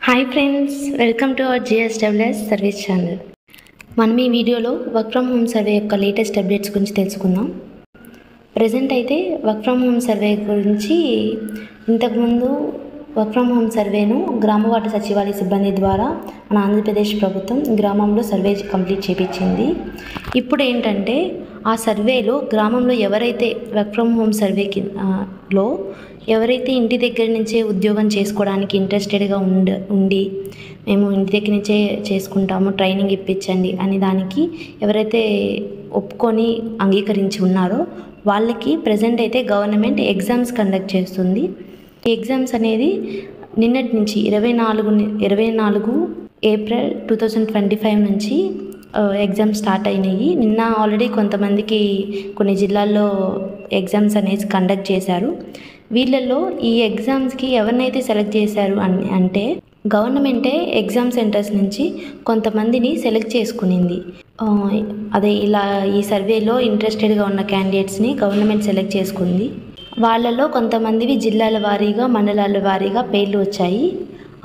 Hi friends, welcome to our GSWS service channel. మనం ఈ వీడియోలో వర్క్ ఫ్రమ్ హోమ్ సర్వే యొక్క లేటెస్ట్ అప్డేట్స్ గురించి తెలుసుకుందాం. ప్రజెంట్ అయితే వర్క్ ఫ్రమ్ హోమ్ సర్వే గురించి ఇంతకుముందు వర్క్ ఫ్రమ్ హోమ్ సర్వేను గ్రామ వార్డు సచివాలయ సిబ్బంది ద్వారా మన ఆంధ్రప్రదేశ్ ప్రభుత్వం గ్రామంలో సర్వే కంప్లీట్ చేయించింది. ఇప్పుడు ఏంటంటే ఆ సర్వేలో గ్రామంలో ఎవరైతే వర్క్ ఫ్రమ్ హోమ్ సర్వేకి ఎవరైతే ఇంటి దగ్గర నుంచే ఉద్యోగం చేసుకోవడానికి ఇంట్రెస్టెడ్గా ఉండి మేము ఇంటి దగ్గర నుంచే చేసుకుంటాము, ట్రైనింగ్ ఇప్పించండి అని దానికి ఎవరైతే ఒప్పుకొని అంగీకరించి ఉన్నారో వాళ్ళకి ప్రజెంట్ అయితే గవర్నమెంట్ ఎగ్జామ్స్ కండక్ట్ చేస్తుంది. ఈ ఎగ్జామ్స్ అనేది నిన్నటి నుంచి 24 ఏప్రిల్ 2025 నుంచి ఎగ్జామ్ స్టార్ట్ అయినాయి. నిన్న ఆల్రెడీ కొంతమందికి కొన్ని జిల్లాల్లో ఎగ్జామ్స్ అనేది కండక్ట్ చేశారు. వీళ్ళల్లో ఈ ఎగ్జామ్స్కి ఎవరినైతే సెలెక్ట్ చేశారు అంటే గవర్నమెంటే ఎగ్జామ్ సెంటర్స్ నుంచి కొంతమందిని సెలెక్ట్ చేసుకునింది. అదే ఇలా ఈ సర్వేలో ఇంట్రెస్టెడ్గా ఉన్న క్యాండిడేట్స్ని గవర్నమెంట్ సెలెక్ట్ చేసుకుంది. వాళ్ళలో కొంతమందివి జిల్లాల వారీగా, మండలాల వారీగా పేర్లు వచ్చాయి.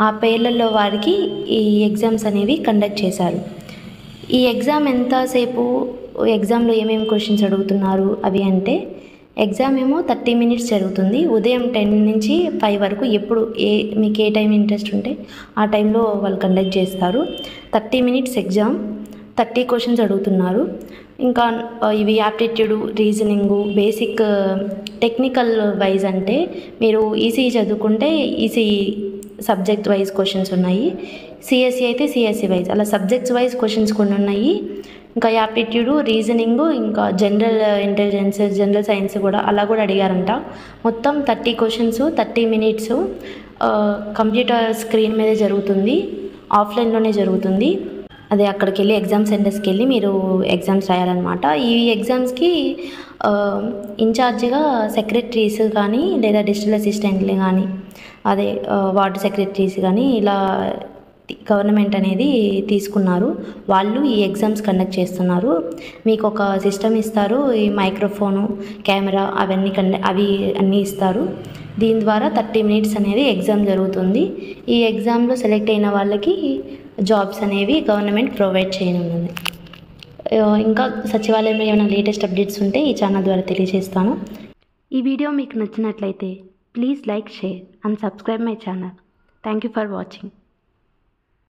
ఆ పేర్లలో వారికి ఈ ఎగ్జామ్స్ అనేవి కండక్ట్ చేశారు. ఈ ఎగ్జామ్ ఎంతసేపు, ఎగ్జామ్లో ఏమేమి క్వశ్చన్స్ అడుగుతున్నారు అవి అంటే ఎగ్జామ్ ఏమో 30 minutes జరుగుతుంది. ఉదయం 10 నుంచి 5 వరకు ఎప్పుడు మీకు ఏ టైం ఇంట్రెస్ట్ ఉంటే ఆ టైంలో వాళ్ళు కండక్ట్ చేస్తారు. 30 minutes ఎగ్జామ్, 30 questions అడుగుతున్నారు. ఇంకా ఇవి aptitude, reasoning, basic, technical wise అంటే మీరు ఈసీఈ చదువుకుంటే ఈసీఈ సబ్జెక్ట్ వైజ్ క్వశ్చన్స్ ఉన్నాయి. సిఎస్సి అయితే సిఎస్సి వైజ్, అలా సబ్జెక్ట్స్ వైజ్ క్వశ్చన్స్ కొన్ని ఉన్నాయి. ఇంకా యాప్టిట్యూడ్, రీజనింగ్, ఇంకా జనరల్ ఇంటెలిజెన్స్, జనరల్ సైన్స్ కూడా అలా కూడా అడిగారంట. మొత్తం 30 questions, 30 minutes కంప్యూటర్ స్క్రీన్ మీదే జరుగుతుంది, ఆఫ్లైన్లోనే జరుగుతుంది. అదే అక్కడికి వెళ్ళి ఎగ్జామ్ సెంటర్స్కి వెళ్ళి మీరు ఎగ్జామ్స్ రాయాలన్నమాట. ఈ ఎగ్జామ్స్కి ఇన్ఛార్జిగా సెక్రటరీస్ కానీ లేదా డిజిటల్ అసిస్టెంట్లు కానీ, అదే వార్డు సెక్రటరీస్ కానీ ఇలా గవర్నమెంట్ అనేది తీసుకున్నారు. వాళ్ళు ఈ ఎగ్జామ్స్ కండక్ట్ చేస్తున్నారు. మీకు ఒక సిస్టమ్ ఇస్తారు, ఈ మైక్రోఫోను, కెమెరా అవి అన్నీ ఇస్తారు. దీని ద్వారా 30 minutes అనేది ఎగ్జామ్ జరుగుతుంది. ఈ ఎగ్జామ్లో సెలెక్ట్ అయిన వాళ్ళకి జాబ్స్ అనేవి గవర్నమెంట్ ప్రొవైడ్ చేయనుంది. ఇంకా సచివాలయంలో ఏమైనా లేటెస్ట్ అప్డేట్స్ ఉంటే ఈ ఛానల్ ద్వారా తెలియజేస్తాను. ఈ వీడియో మీకు నచ్చినట్లయితే please like, share and subscribe my channel. Thank you for watching.